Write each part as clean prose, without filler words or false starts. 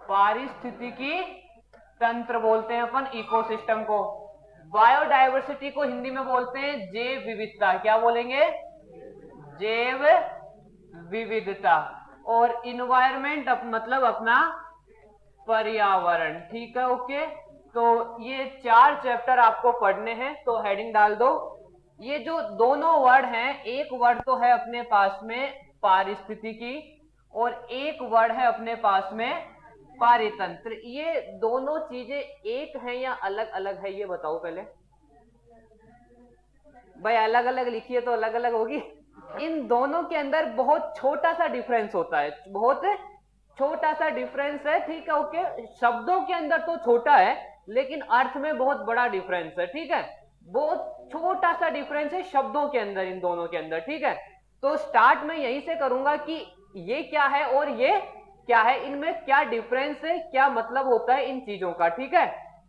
पारिस्थितिकी तंत्र बोलते हैं अपन इकोसिस्टम को। बायोडायवर्सिटी को हिंदी में बोलते हैं जैव विविधता। क्या बोलेंगे? जैव विविधता। और इन्वायरमेंट मतलब अपना पर्यावरण। ठीक है, ओके। तो ये 4 चैप्टर आपको पढ़ने हैं, तो हेडिंग डाल दो। ये जो दोनों वर्ड हैं, एक वर्ड तो है अपने पास में पारिस्थितिकी और एक वर्ड है अपने पास में पारितंत्र। ये दोनों चीजें एक हैं या अलग अलग है, ये बताओ पहले भाई। अलग अलग लिखिए तो अलग अलग होगी। इन दोनों के अंदर बहुत छोटा सा डिफरेंस होता है, बहुत छोटा सा डिफरेंस है। ठीक है, ओके। शब्दों के अंदर तो छोटा है लेकिन अर्थ में बहुत बड़ा डिफरेंस है। ठीक है, बहुत छोटा सा डिफरेंस है शब्दों के अंदर, इन दोनों के अंदर। ठीक है, तो स्टार्ट में यहीं से करूंगा कि ये क्या है और ये क्या है, इनमें क्या डिफरेंस है, क्या मतलब होता है इन चीजों का। ठीक है,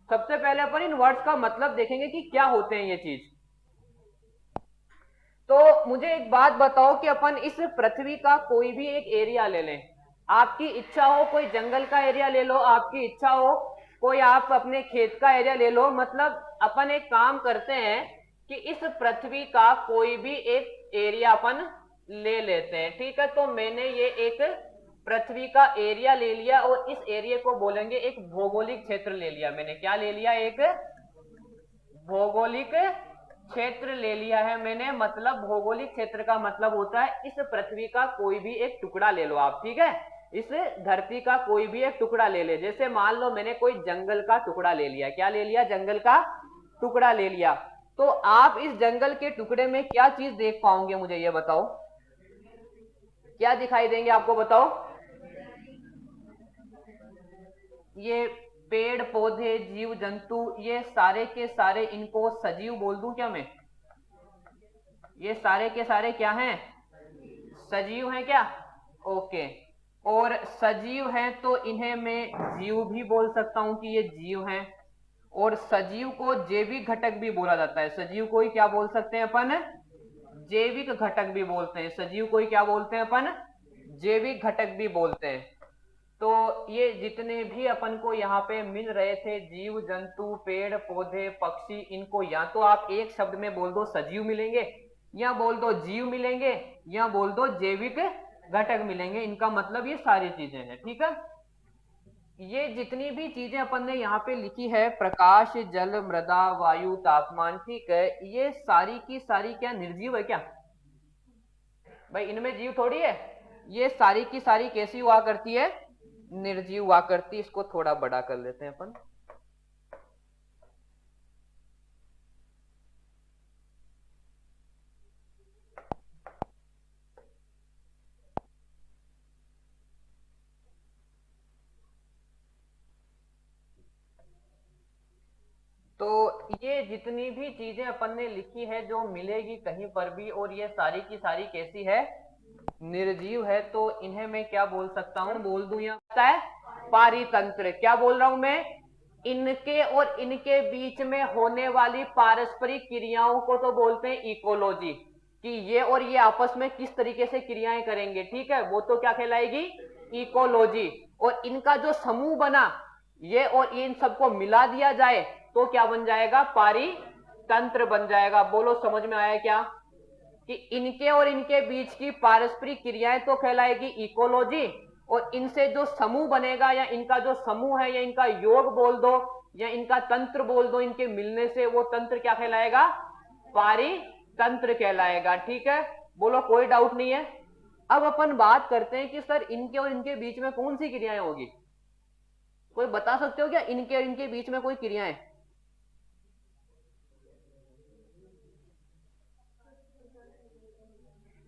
सबसे पहले अपन इन वर्ड्स का मतलब देखेंगे कि क्या होते हैं ये चीज। तो मुझे एक बात बताओ कि अपन इस पृथ्वी का कोई भी एक एरिया ले लें। आपकी इच्छा हो कोई जंगल का एरिया ले लो, आपकी इच्छा हो कोई आप अपने खेत का एरिया ले लो। मतलब अपन एक काम करते हैं कि इस पृथ्वी का कोई भी एक एरिया अपन ले लेते हैं। ठीक है, तो मैंने ये एक पृथ्वी का एरिया ले लिया और इस एरिया को बोलेंगे एक भौगोलिक क्षेत्र ले लिया मैंने। क्या ले लिया? एक भौगोलिक क्षेत्र ले लिया है मैंने। मतलब भौगोलिक क्षेत्र का मतलब होता है इस पृथ्वी का कोई भी एक टुकड़ा ले लो आप। ठीक है, इस धरती का कोई भी एक टुकड़ा ले ले। जैसे मान लो मैंने कोई जंगल का टुकड़ा ले लिया। क्या ले लिया? जंगल का टुकड़ा ले लिया। तो आप इस जंगल के टुकड़े में क्या चीज देख पाओगे, मुझे ये बताओ। क्या दिखाई देंगे आपको, बताओ। ये पेड़ पौधे जीव जंतु, ये सारे के सारे, इनको सजीव बोल दूं क्या मैं? ये सारे के सारे क्या हैं? सजीव हैं क्या? ओके। और सजीव हैं तो इन्हें मैं जीव भी बोल सकता हूं कि ये जीव हैं। और सजीव को जैविक घटक भी बोला जाता है। सजीव को ही क्या बोल सकते हैं अपन? जैविक घटक भी बोलते हैं। सजीव को ही क्या बोलते हैं अपन? जैविक घटक भी बोलते हैं। तो ये जितने भी अपन को यहाँ पे मिल रहे थे, जीव जंतु पेड़ पौधे पक्षी, इनको या तो आप एक शब्द में बोल दो सजीव मिलेंगे, या बोल दो जीव मिलेंगे, या बोल दो जैविक घटक मिलेंगे। इनका मतलब ये सारी चीजें हैं। ठीक है, ये जितनी भी चीजें अपन ने यहाँ पे लिखी है, प्रकाश जल मृदा वायु तापमान, ठीक है, ये सारी की सारी क्या निर्जीव है क्या भाई? इनमें जीव थोड़ी है। ये सारी की सारी कैसी हुआ करती है? निर्जीव हुआ करती। इसको थोड़ा बड़ा कर लेते हैं अपन। तो ये जितनी भी चीजें अपन ने लिखी है जो मिलेगी कहीं पर भी, और ये सारी की सारी कैसी है? निर्जीव है। तो इन्हें मैं क्या बोल सकता हूं? बोल दूं यहाँ है पारितंत्र। क्या बोल रहा हूं मैं? इनके और इनके बीच में होने वाली पारस्परिक क्रियाओं को तो बोलते हैं इकोलॉजी, कि ये और ये आपस में किस तरीके से क्रियाएं करेंगे। ठीक है, वो तो क्या कहलाएगी? इकोलॉजी। और इनका जो समूह बना, ये और इन सबको मिला दिया जाए तो क्या बन जाएगा? पारितंत्र बन जाएगा। बोलो समझ में आया क्या? कि इनके और इनके बीच की पारस्परिक क्रियाएं तो कहलाएगी इकोलॉजी, और इनसे जो समूह बनेगा, या इनका जो समूह है, या इनका योग बोल दो, या इनका तंत्र बोल दो, इनके मिलने से वो तंत्र क्या कहलाएगा? पारितंत्र कहलाएगा। ठीक है, बोलो कोई डाउट नहीं है। अब अपन बात करते हैं कि सर इनके और इनके बीच में कौन सी क्रियाएं होगी। कोई बता सकते हो क्या इनके और इनके बीच में कोई क्रियाएं?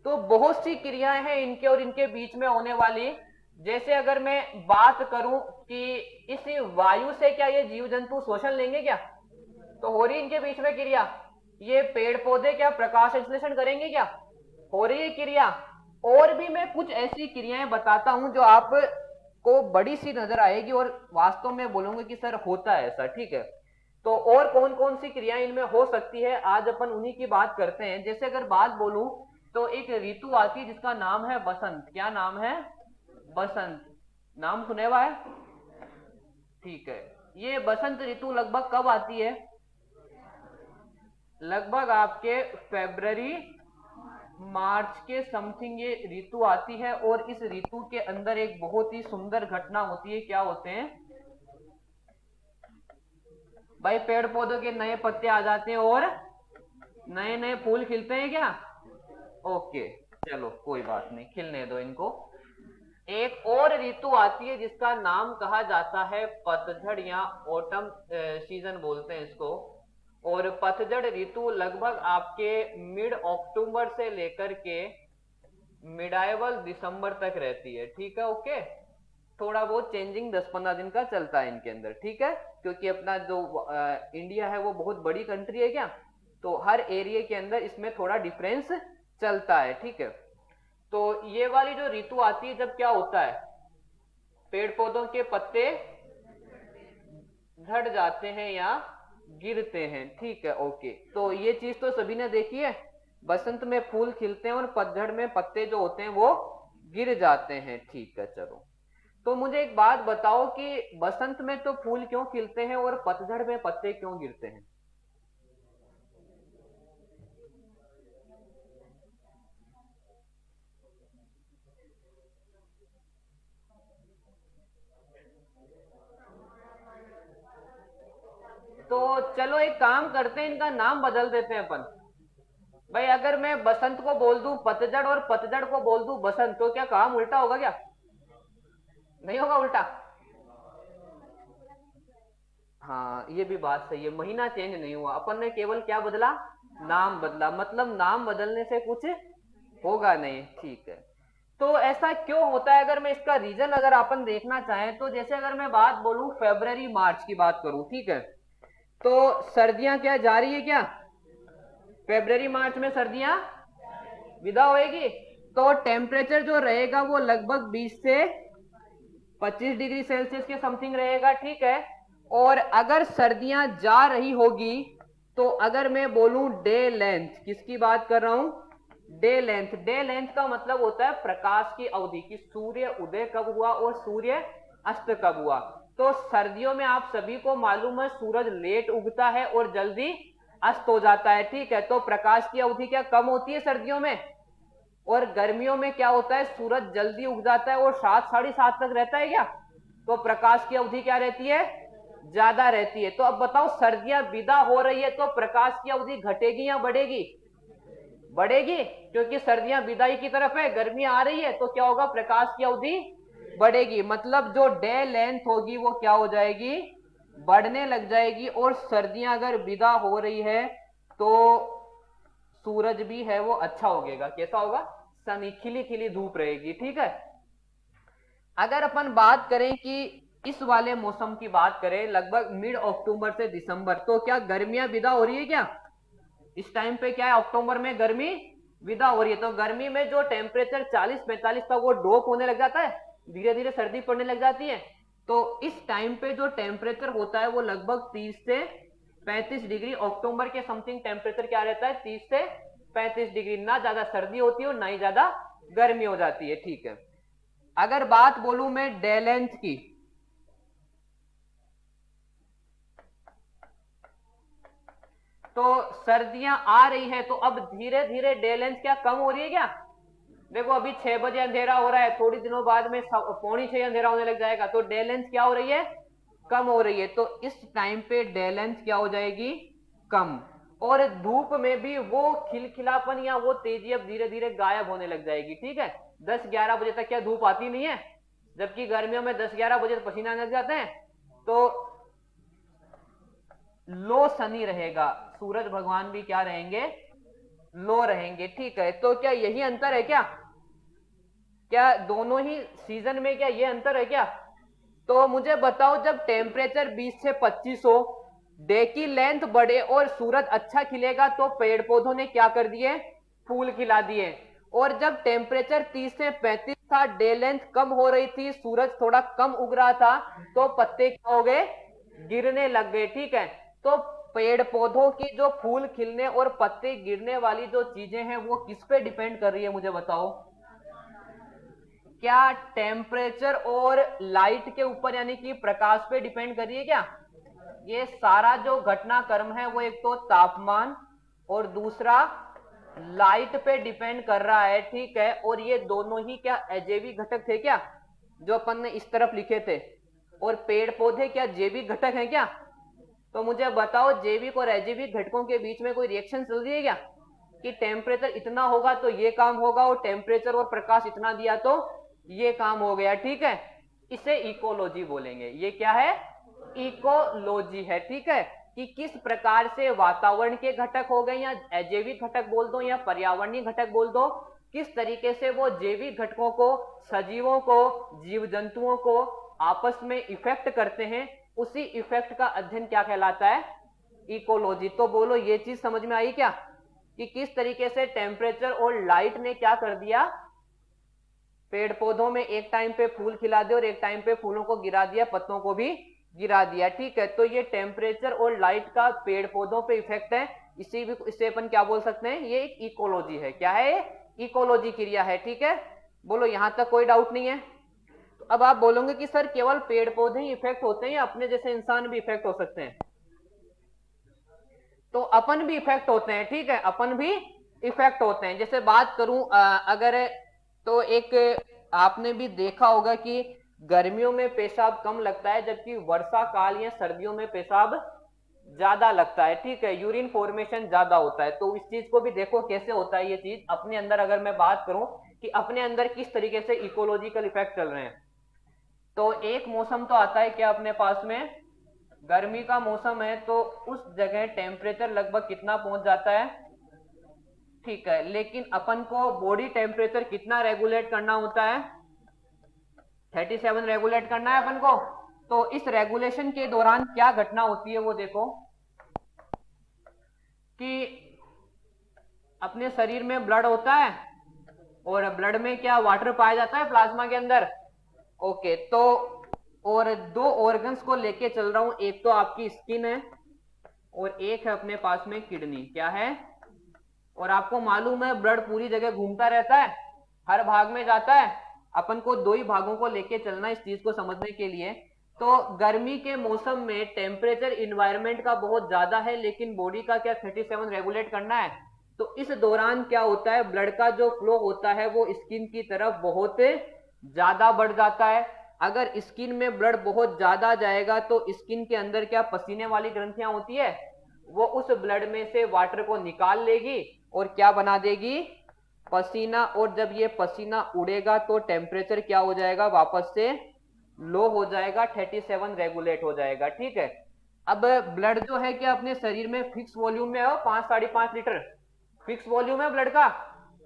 तो बहुत सी क्रियाएं हैं इनके और इनके बीच में होने वाली। जैसे अगर मैं बात करूं कि इस वायु से क्या ये जीव जंतु श्वसन लेंगे क्या? तो हो रही इनके बीच में क्रिया। ये पेड़ पौधे क्या प्रकाश संश्लेषण करेंगे क्या? हो रही है क्रिया। और भी मैं कुछ ऐसी क्रियाएं बताता हूं जो आप को बड़ी सी नजर आएगी और वास्तव में बोलूंगा कि सर होता है ऐसा। ठीक है, तो और कौन कौन सी क्रियाएं इनमें हो सकती है, आज अपन उन्हीं की बात करते हैं। जैसे अगर बात बोलूं तो एक ऋतु आती है जिसका नाम है बसंत। क्या नाम है? बसंत। नाम सुने हुआ है? ठीक है। ये बसंत ऋतु लगभग कब आती है? लगभग आपके फरवरी मार्च के समथिंग ये ऋतु आती है, और इस ऋतु के अंदर एक बहुत ही सुंदर घटना होती है। क्या होते हैं भाई? पेड़ पौधों के नए पत्ते आ जाते हैं और नए नए फूल खिलते हैं क्या? ओके, चलो कोई बात नहीं, खिलने दो इनको। एक और ऋतु आती है जिसका नाम कहा जाता है पतझड़ या ऑटम सीजन बोलते हैं इसको। और पतझड़ ऋतु लगभग आपके मिड अक्टूबर से लेकर के मिडाइवल दिसंबर तक रहती है। ठीक है, ओके। थोड़ा बहुत चेंजिंग 10-15 दिन का चलता है इनके अंदर। ठीक है, क्योंकि अपना जो इंडिया है वो बहुत बड़ी कंट्री है क्या, तो हर एरिया के अंदर इसमें थोड़ा डिफरेंस चलता है। ठीक है, तो ये वाली जो ऋतु आती है जब क्या होता है, पेड़ पौधों के पत्ते झड़ जाते हैं या गिरते हैं। ठीक है, ओके। तो ये चीज तो सभी ने देखी है, बसंत में फूल खिलते हैं और पतझड़ में पत्ते जो होते हैं वो गिर जाते हैं। ठीक है, चलो। तो मुझे एक बात बताओ कि बसंत में तो फूल क्यों खिलते हैं और पतझड़ में पत्ते क्यों गिरते हैं? तो चलो एक काम करते हैं, इनका नाम बदल देते हैं अपन। भाई अगर मैं बसंत को बोल दूं पतझड़ और पतझड़ को बोल दूं बसंत, तो क्या काम उल्टा होगा क्या? नहीं होगा उल्टा? हाँ, ये भी बात सही है, महीना चेंज नहीं हुआ, अपन ने केवल क्या बदला? नाम बदला। मतलब नाम बदलने से कुछ होगा नहीं। ठीक है, तो ऐसा क्यों होता है? अगर मैं इसका रीजन अगर अपन देखना चाहें तो जैसे अगर मैं बात बोलूं फरवरी मार्च की बात करूं, ठीक है, तो सर्दियां क्या जा रही है क्या? फरवरी मार्च में सर्दियां विदा होएगी, तो टेम्परेचर जो रहेगा वो लगभग 20 से 25 डिग्री सेल्सियस के समथिंग रहेगा। ठीक है, और अगर सर्दियां जा रही होगी तो अगर मैं बोलूं डे लेंथ, किसकी बात कर रहा हूं? Day length. डे लेंथ का मतलब होता है प्रकाश की अवधि, कि सूर्य उदय कब हुआ और सूर्य अस्त कब हुआ। तो सर्दियों में आप सभी को मालूम है सूरज लेट उगता है और जल्दी अस्त हो जाता है। ठीक है, तो प्रकाश की अवधि क्या कम होती है सर्दियों में, और गर्मियों में क्या होता है सूरज जल्दी उग जाता है और 7-7:30 तक रहता है क्या, तो प्रकाश की अवधि क्या रहती है? ज्यादा रहती है। तो अब बताओ सर्दियां विदा हो रही है तो प्रकाश की अवधि घटेगी या बढ़ेगी? बढ़ेगी, क्योंकि सर्दियां विदाई की तरफ है, गर्मी आ रही है, तो क्या होगा? प्रकाश की अवधि बढ़ेगी। मतलब जो डे लेंथ होगी वो क्या हो जाएगी? बढ़ने लग जाएगी। और सर्दियां अगर विदा हो रही है तो सूरज भी है वो अच्छा उगेगा। कैसा होगा? सनी, खिली खिली धूप रहेगी। ठीक है, अगर अपन बात करें कि इस वाले मौसम की बात करें लगभग मिड अक्टूबर से दिसंबर, तो क्या गर्मियां विदा हो रही है क्या? इस टाइम पे क्या है, अक्टूबर में गर्मी विदा हो रही है। तो गर्मी में जो टेम्परेचर 40-45 तक वो ड्रॉप होने लग जाता है, धीरे धीरे सर्दी पड़ने लग जाती है। तो इस टाइम पे जो टेम्परेचर होता है वो लगभग 30 से 35 डिग्री, अक्टूबर के समथिंग टेम्परेचर क्या रहता है? 30 से 35 डिग्री। ना ज्यादा सर्दी होती है और ना ही ज्यादा गर्मी हो जाती है। ठीक है, अगर बात बोलूं मैं डे लेंथ की, तो सर्दियां आ रही है तो अब धीरे धीरे डे लेंथ क्या कम हो रही है क्या? देखो अभी 6 बजे अंधेरा हो रहा है, थोड़ी दिनों बाद में 5:45 अंधेरा होने लग जाएगा, तो डे लेंथ क्या हो रही है? कम हो रही है। तो इस टाइम पे डे लेंथ क्या हो जाएगी? कम। और धूप में भी वो खिलखिलापन या वो तेजी अब धीरे धीरे गायब होने लग जाएगी। ठीक है, 10-11 बजे तक क्या धूप आती नहीं है, जबकि गर्मियों में 10-11 बजे पसीना लग जाते हैं। तो लो सनी रहेगा, सूरज भगवान भी क्या रहेंगे? लो रहेंगे। ठीक है, तो क्या यही अंतर है क्या? क्या दोनों ही सीजन में क्या ये अंतर है क्या? तो मुझे बताओ, जब टेम्परेचर 20 से 25 हो, डे की लेंथ बढ़े और सूरज अच्छा खिलेगा, तो पेड़ पौधों ने क्या कर दिए? फूल खिला दिए। और जब टेम्परेचर 30 से 35 था, डे लेंथ कम हो रही थी, सूरज थोड़ा कम उग रहा था, तो पत्ते क्या हो गए? गिरने लग गए। ठीक है, तो पेड़ पौधों की जो फूल खिलने और पत्ते गिरने वाली जो चीजें हैं वो किस पे डिपेंड कर रही है, मुझे बताओ। क्या टेम्परेचर और लाइट के ऊपर यानी कि प्रकाश पे डिपेंड कर रही है क्या? ये सारा जो घटनाक्रम है वो एक तो तापमान और दूसरा लाइट पे डिपेंड कर रहा है, ठीक है। और ये दोनों ही क्या अजैविक घटक थे क्या, जो अपन ने इस तरफ लिखे थे? और पेड़ पौधे क्या जैविक घटक हैं क्या? तो मुझे बताओ, जैविक और अजैविक घटकों के बीच में कोई रिएक्शन चल रही है क्या, कि टेम्परेचर इतना होगा तो ये काम होगा और टेम्परेचर और प्रकाश इतना दिया तो ये काम हो गया, ठीक है। इसे इकोलॉजी बोलेंगे। ये क्या है? इकोलॉजी है, ठीक है। कि किस प्रकार से वातावरण के घटक हो गए या अजैविक घटक बोल दो या पर्यावरणीय घटक बोल दो, किस तरीके से वो जैविक घटकों को, सजीवों को, जीव जंतुओं को आपस में इफेक्ट करते हैं, उसी इफेक्ट का अध्ययन क्या कहलाता है? इकोलॉजी। तो बोलो, ये चीज समझ में आई क्या, कि किस तरीके से टेम्परेचर और लाइट ने क्या कर दिया, पेड़ पौधों में एक टाइम पे फूल खिला दिया और एक टाइम पे फूलों को गिरा दिया, पत्तों को भी गिरा दिया, ठीक है। तो ये टेम्परेचर और लाइट का पेड़ पौधों पे इफेक्ट है। इसे अपन क्या बोल सकते हैं? ये एक इकोलॉजी है। क्या है? ये इकोलॉजी क्रिया है, ठीक है। बोलो, यहां तक कोई डाउट नहीं है? तो अब आप बोलोगे कि सर केवल पेड़ पौधे ही इफेक्ट होते हैं या अपने जैसे इंसान भी इफेक्ट हो सकते हैं? तो अपन भी इफेक्ट होते हैं, ठीक है, अपन भी इफेक्ट होते हैं। जैसे बात करूं अगर, तो एक आपने भी देखा होगा कि गर्मियों में पेशाब कम लगता है, जबकि वर्षा काल या सर्दियों में पेशाब ज्यादा लगता है, ठीक है, यूरिन फॉर्मेशन ज्यादा होता है। तो इस चीज को भी देखो कैसे होता है ये चीज अपने अंदर। अगर मैं बात करूं कि अपने अंदर किस तरीके से इकोलॉजिकल इफेक्ट चल रहे हैं, तो एक मौसम तो आता है क्या अपने पास में, गर्मी का मौसम है, तो उस जगह टेम्परेचर लगभग कितना पहुंच जाता है, ठीक है। लेकिन अपन को बॉडी टेम्परेचर कितना रेगुलेट करना होता है? 37 रेगुलेट करना है अपन को। तो इस रेगुलेशन के दौरान क्या घटना होती है वो देखो, कि अपने शरीर में ब्लड होता है और ब्लड में क्या वाटर पाया जाता है प्लाज्मा के अंदर, ओके। तो और दो ऑर्गन्स को लेके चल रहा हूं, एक तो आपकी स्किन है और एक है अपने पास में किडनी। क्या है? और आपको मालूम है ब्लड पूरी जगह घूमता रहता है, हर भाग में जाता है। अपन को दो ही भागों को लेके चलना इस चीज को समझने के लिए। तो गर्मी के मौसम में टेम्परेचर इन्वायरमेंट का बहुत ज्यादा है, लेकिन बॉडी का क्या 37 रेगुलेट करना है। तो इस दौरान क्या होता है, ब्लड का जो फ्लो होता है वो स्किन की तरफ बहुत ज्यादा बढ़ जाता है। अगर स्किन में ब्लड बहुत ज्यादा जाएगा तो स्किन के अंदर क्या पसीने वाली ग्रंथियां होती है, वो उस ब्लड में से वाटर को निकाल लेगी और क्या बना देगी? पसीना। और जब ये पसीना उड़ेगा तो टेम्परेचर क्या हो जाएगा? वापस से लो हो जाएगा, 37 रेगुलेट हो जाएगा, ठीक है। अब ब्लड जो है क्या अपने शरीर में फिक्स वॉल्यूम में हो, 5-5.5 लीटर फिक्स वॉल्यूम है ब्लड का,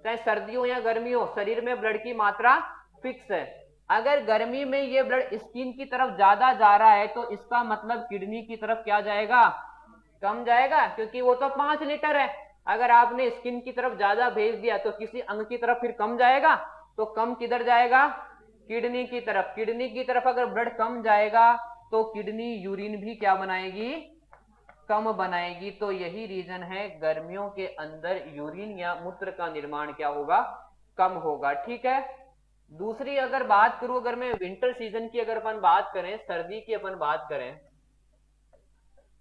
चाहे सर्दी हो या गर्मी हो, शरीर में ब्लड की मात्रा फिक्स है। अगर गर्मी में ये ब्लड स्किन की तरफ ज्यादा जा रहा है तो इसका मतलब किडनी की तरफ क्या जाएगा? कम जाएगा, क्योंकि वो तो 5 लीटर है। अगर आपने स्किन की तरफ ज्यादा भेज दिया तो किसी अंग की तरफ फिर कम जाएगा, तो कम किधर जाएगा? किडनी की तरफ। किडनी की तरफ अगर ब्लड कम जाएगा तो किडनी यूरिन भी क्या बनाएगी? कम बनाएगी। तो यही रीजन है गर्मियों के अंदर यूरिन या मूत्र का निर्माण क्या होगा? कम होगा, ठीक है। दूसरी अगर बात करूं, अगर मैं विंटर सीजन की अगर अपन बात करें, सर्दी की अपन बात करें,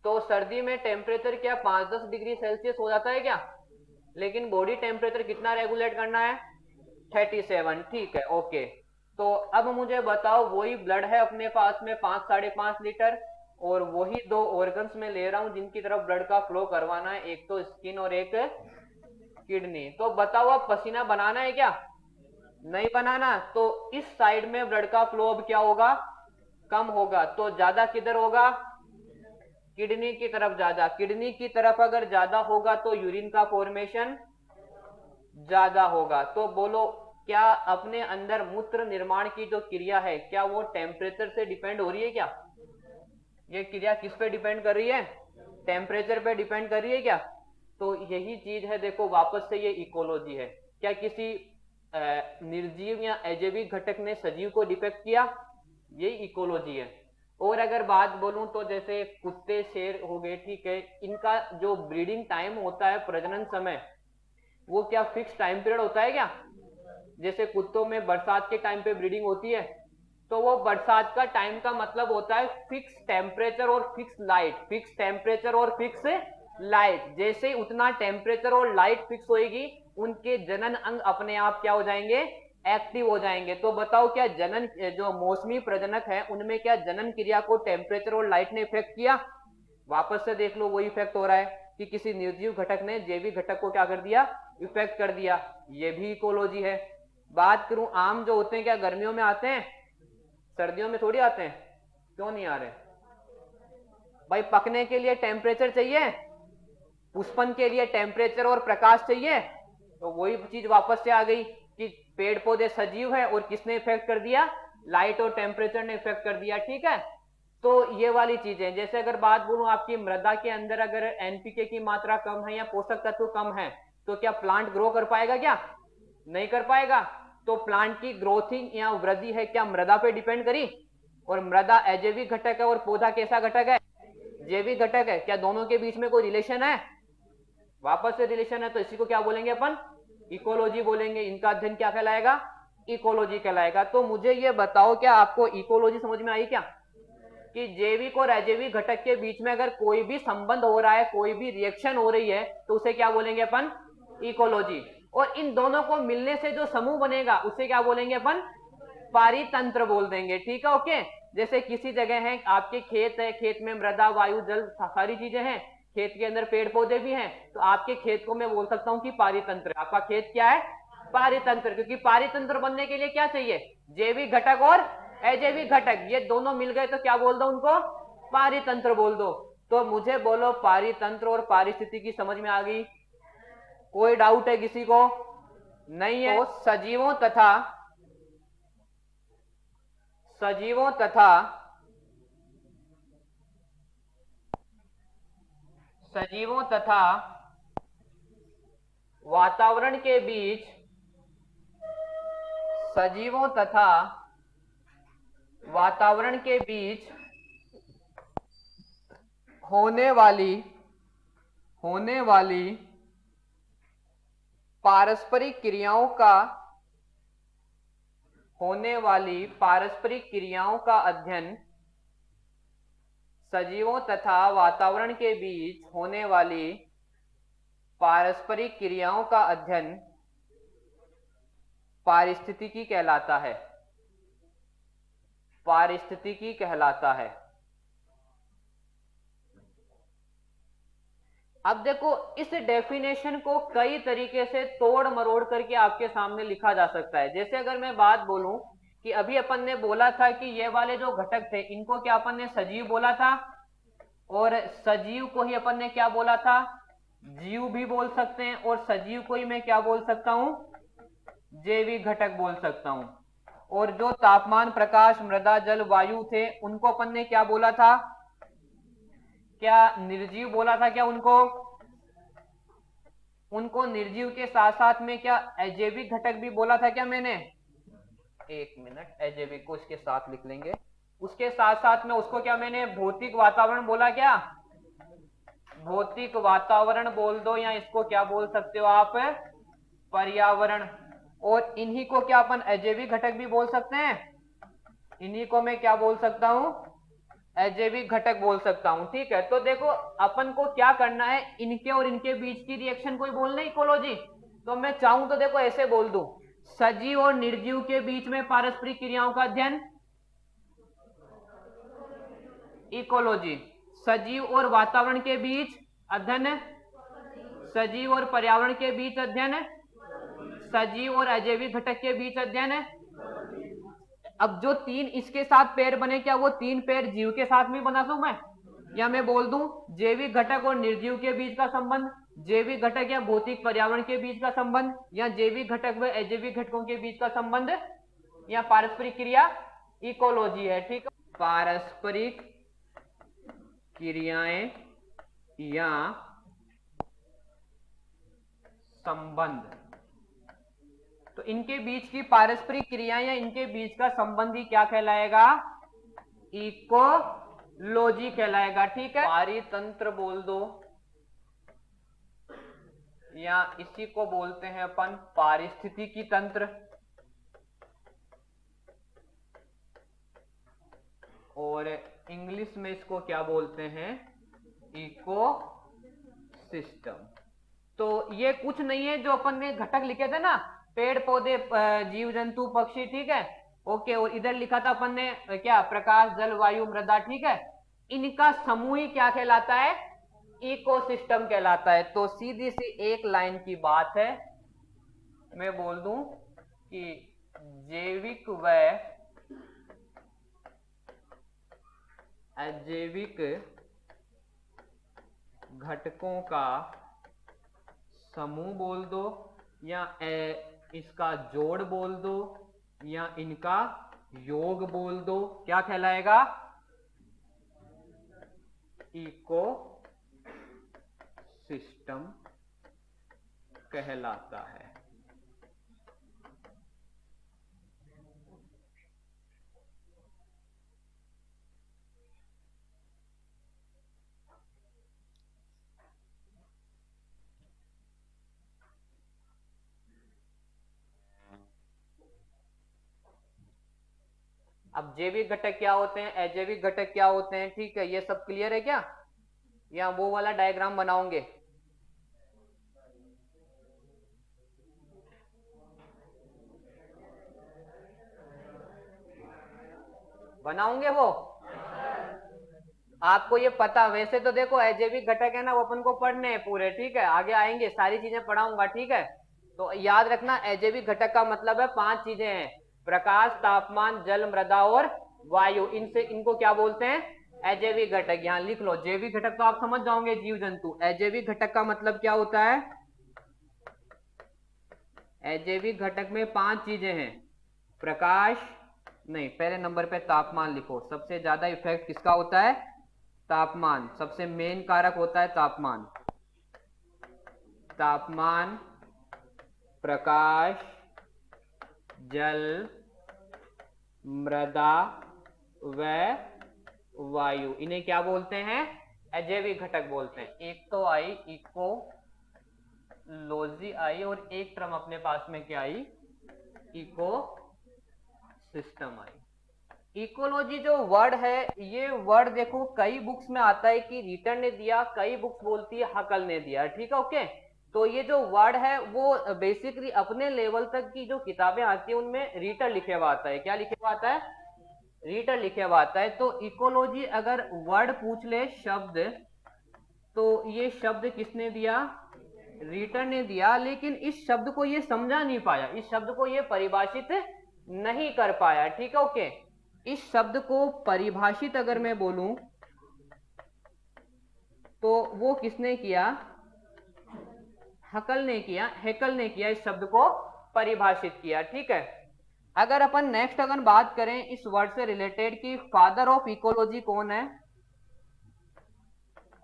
तो सर्दी में टेम्परेचर क्या 5-10 डिग्री सेल्सियस हो जाता है क्या, लेकिन बॉडी टेम्परेचर कितना रेगुलेट करना है? 37, ठीक है, ओके। तो अब मुझे बताओ, वही ब्लड है अपने पास में 5-5.5 लीटर, और वही दो ऑर्गन्स में ले रहा हूं जिनकी तरफ ब्लड का फ्लो करवाना है, एक तो स्किन और एक किडनी। तो बताओ अब पसीना बनाना है क्या? नहीं बनाना। तो इस साइड में ब्लड का फ्लो अब क्या होगा? कम होगा। तो ज्यादा किधर होगा? किडनी की तरफ ज्यादा। किडनी की तरफ अगर ज्यादा होगा तो यूरिन का फॉर्मेशन ज्यादा होगा। तो बोलो, क्या अपने अंदर मूत्र निर्माण की जो क्रिया है क्या वो टेम्परेचर से डिपेंड हो रही है क्या? ये क्रिया किस पे डिपेंड कर रही है? टेम्परेचर पे डिपेंड कर रही है क्या? तो यही चीज है, देखो वापस से ये इकोलॉजी है। क्या किसी निर्जीव या अजैविक घटक ने सजीव को डिफेक्ट किया? यही इकोलॉजी है। और अगर बात बोलूं तो जैसे कुत्ते, शेर हो गए, ठीक है, इनका जो ब्रीडिंग टाइम होता है, प्रजनन समय, वो क्या फिक्स टाइम पीरियड होता है क्या? जैसे कुत्तों में बरसात के टाइम पे ब्रीडिंग होती है, तो वो बरसात का टाइम का मतलब होता है फिक्स टेम्परेचर और फिक्स लाइट, फिक्स टेम्परेचर और फिक्स लाइट। जैसे ही उतना टेम्परेचर और लाइट फिक्स होएगी, उनके जनन अंग अपने आप क्या हो जाएंगे, एक्टिव हो जाएंगे। तो बताओ क्या जनन, जो मौसमी प्रजनक है उनमें क्या जनन क्रिया को टेम्परेचर और लाइट ने इफेक्ट किया? वापस से देख लो, वही इफेक्ट हो रहा है कि किसी निर्जीव घटक ने जैविक घटक को क्या कर दिया, इफेक्ट कर दिया। ये भी इकोलॉजी है। बात करूं आम जो होते हैं, क्या गर्मियों में आते हैं? सर्दियों में थोड़ी आते हैं। क्यों नहीं आ रहे भाई? पकने के लिए टेम्परेचर चाहिए, पुष्पन के लिए टेम्परेचर और प्रकाश चाहिए। तो वही चीज वापस से आ गई कि पेड़ पौधे सजीव है और किसने इफेक्ट कर दिया, लाइट और टेम्परेचर ने इफेक्ट कर दिया। ठीक है, तो ये वाली चीजें। जैसे अगर बात बोलूं आपकी मृदा के अंदर अगर एनपीके की मात्रा कम है या पोषक तत्व कम है, तो क्या प्लांट ग्रो कर पाएगा? क्या नहीं कर पाएगा। तो प्लांट की ग्रोथिंग या वृद्धि है क्या मृदा पे डिपेंड करी? और मृदा अजैविक घटक है और पौधा कैसा घटक है, जैविक घटक है। क्या दोनों के बीच में कोई रिलेशन है? वापस से रिलेशन है, तो इसी को क्या बोलेंगे अपन, इकोलॉजी बोलेंगे। इनका अध्ययन क्या कहलाएगा, इकोलॉजी कहलाएगा। तो मुझे ये बताओ, क्या आपको इकोलॉजी समझ में आई क्या? कि जैविक और अजैविक घटक के बीच में अगर कोई भी संबंध हो रहा है, कोई भी रिएक्शन हो रही है, तो उसे क्या बोलेंगे अपन, इकोलॉजी। और इन दोनों को मिलने से जो समूह बनेगा उसे क्या बोलेंगे अपन, पारितंत्र बोल देंगे। ठीक है, ओके। जैसे किसी जगह है, आपके खेत है, खेत में मृदा वायु जल सारी चीजें हैं, खेत के अंदर पेड़ पौधे भी हैं, तो आपके खेत को मैं बोल सकता हूं कि पारितंत्र। आपका खेत क्या है, पारितंत्र। क्योंकि पारितंत्र बनने के लिए क्या चाहिए, जैविक घटक और अजैविक घटक, ये दोनों मिल गए तो क्या बोल दो उनको, पारितंत्र बोल दो। तो मुझे बोलो पारितंत्र और पारिस्थितिकी समझ में आ गई? कोई डाउट है किसी को? नहीं है। तो सजीवों तथा सजीवों तथा वातावरण के बीच, सजीवों तथा वातावरण के बीच होने वाली पारस्परिक क्रियाओं का अध्ययन, सजीवों तथा वातावरण के बीच होने वाली पारस्परिक क्रियाओं का अध्ययन पारिस्थितिकी कहलाता है, पारिस्थितिकी कहलाता है। अब देखो, इस डेफिनेशन को कई तरीके से तोड़ मरोड़ करके आपके सामने लिखा जा सकता है। जैसे अगर मैं बात बोलूं कि अभी अपन ने बोला था कि ये वाले जो घटक थे इनको क्या अपन ने सजीव बोला था, और सजीव को ही अपन ने क्या बोला था, जीव भी बोल सकते हैं, और सजीव को ही मैं क्या बोल सकता हूं, जैविक घटक बोल सकता हूं। और जो तापमान प्रकाश मृदा जल वायु थे उनको अपन ने क्या बोला था, क्या निर्जीव बोला था? क्या उनको निर्जीव के साथ साथ में क्या अजैविक घटक भी बोला था क्या मैंने? एक मिनट, अजैविक को इसके साथ लिख लेंगे। उसके साथ साथ में उसको क्या मैंने भौतिक वातावरण बोला? क्या भौतिक वातावरण बोल दो, या इसको क्या बोल सकते हो आप, पर्यावरण। और इन्हीं को क्या अपन अजैविक घटक भी बोल सकते हैं, इन्हीं को मैं क्या बोल सकता हूं, अजैविक घटक बोल सकता हूं। ठीक है, तो देखो अपन को क्या करना है, इनके और इनके बीच की रिएक्शन को ही बोलना इकोलॉजी। तो मैं चाहूं तो देखो ऐसे बोल दूं, सजीव और निर्जीव के बीच में पारस्परिक क्रियाओं का अध्ययन, इकोलॉजी। सजीव और वातावरण के बीच अध्ययन, सजीव और पर्यावरण के बीच अध्ययन, सजीव और अजैविक घटक के बीच अध्ययन है। अब जो तीन इसके साथ पेड़ बने, क्या वो तीन पेड़ जीव के साथ में बना दूं मैं, या मैं बोल दूं जैविक घटक और निर्जीव के बीच का संबंध, जैविक घटक या भौतिक पर्यावरण के बीच का संबंध, या जैविक घटक व अजैविक घटकों के बीच का संबंध, या पारस्परिक क्रिया, इकोलॉजी है। ठीक है, पारस्परिक क्रियाएं या संबंध, तो इनके बीच की पारस्परिक क्रियाएं या इनके बीच का संबंध ही क्या कहलाएगा, इकोलॉजी कहलाएगा। ठीक है, पारितंत्र बोल दो, या इसी को बोलते हैं अपन पारिस्थितिकी तंत्र। और इंग्लिश में इसको क्या बोलते हैं, इको सिस्टम। तो ये कुछ नहीं है जो अपन ने घटक लिखे थे ना, पेड़ पौधे जीव जंतु पक्षी, ठीक है, ओके, और इधर लिखा था अपन ने क्या, प्रकाश जल वायु मृदा, ठीक है, इनका समूह ही क्या कहलाता है, इकोसिस्टम कहलाता है। तो सीधी सी एक लाइन की बात है, मैं बोल दूं कि जैविक व अजैविक घटकों का समूह बोल दो, या इसका जोड़ बोल दो, या इनका योग बोल दो, क्या कहलाएगा, इको सिस्टम कहलाता है। अब जैविक घटक क्या होते हैं, अजैविक घटक क्या होते हैं, ठीक है, ये सब क्लियर है क्या, या वो वाला डायग्राम बनाओगे, बनाओगे वो, आपको ये पता, वैसे तो देखो अजैविक घटक है ना, वो अपन को पढ़ने हैं पूरे, ठीक है, आगे आएंगे सारी चीजें पढ़ाऊंगा, ठीक है। तो याद रखना अजैविक घटक का मतलब है 5 चीजें हैं, प्रकाश, तापमान, जल, मृदा और वायु, इनसे इनको क्या बोलते हैं, अजैविक घटक। यहाँ लिख लो, जैविक घटक तो आप समझ जाओगे, जीव जंतु। अजैविक घटक का मतलब क्या होता है, अजैविक घटक में 5 चीजें हैं, प्रकाश, नहीं, पहले नंबर पे तापमान लिखो, सबसे ज्यादा इफेक्ट किसका होता है, तापमान, सबसे मेन कारक होता है तापमान, तापमान, प्रकाश, जल, मृदा व वायु, इन्हें क्या बोलते हैं, अजैविक घटक बोलते हैं। एक तो आई इकोलॉजी आई, और एक टर्म अपने पास में क्या आई, इको सिस्टम आई। इकोलॉजी जो वर्ड है, ये वर्ड देखो कई बुक्स में आता है कि रीटर ने दिया, कई बुक्स बोलती है हकल ने दिया, ठीक है, ओके। तो ये जो वर्ड है वो बेसिकली अपने लेवल तक की जो किताबें आती है उनमें रीटर लिखे हुआ आता है, क्या लिखे हुआ आता है, रीटर लिखे हुआ आता है। तो इकोलॉजी अगर वर्ड पूछ ले, शब्द, तो ये शब्द किसने दिया, रीटर ने दिया, लेकिन इस शब्द को ये समझा नहीं पाया, इस शब्द को ये परिभाषित नहीं कर पाया, ठीक है, ओके। इस शब्द को परिभाषित अगर मैं बोलूं तो वो किसने किया, हकल ने किया, हेकल ने किया, इस शब्द को परिभाषित किया, ठीक है। अगर अपन नेक्स्ट अगर बात करें इस वर्ड से रिलेटेड कि फादर ऑफ इकोलॉजी कौन है,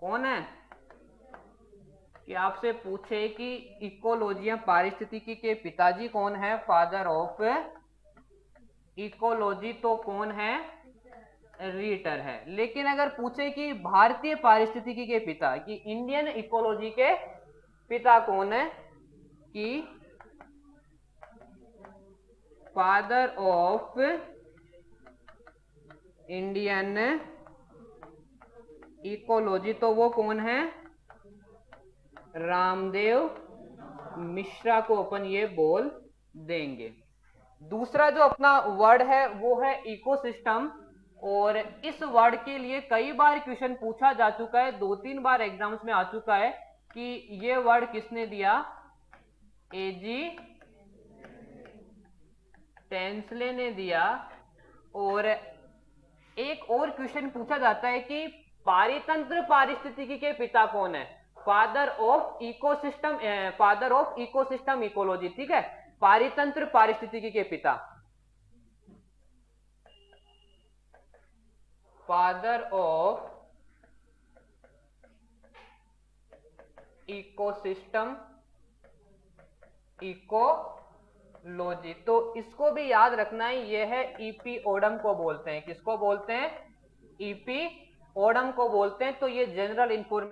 कौन है, कि आपसे पूछे कि इकोलॉजी या पारिस्थितिकी के पिताजी कौन है, फादर ऑफ इकोलॉजी तो कौन है, रीटर है। लेकिन अगर पूछे कि भारतीय पारिस्थितिकी के पिता, कि इंडियन इकोलॉजी के पिता कौन है, कि फादर ऑफ इंडियन इकोलॉजी, तो वो कौन है, रामदेव मिश्रा को अपन ये बोल देंगे। दूसरा जो अपना वर्ड है वो है इकोसिस्टम, और इस वर्ड के लिए कई बार क्वेश्चन पूछा जा चुका है, 2-3 बार एग्जाम्स में आ चुका है कि ये वर्ड किसने दिया, एजी टेंसले ने दिया। और एक और क्वेश्चन पूछा जाता है कि पारितंत्र पारिस्थितिकी के पिता कौन है, father of ecosystem, father of ecosystem ecology, ठीक है, पारितंत्र पारिस्थितिकी के पिता, फादर ऑफ इकोसिस्टम इकोलॉजी। तो इसको भी याद रखना है, यह है ईपी ओडम को बोलते हैं, किसको बोलते हैं, ईपी ओडम को बोलते हैं। तो ये जनरल इंफॉर्मेशन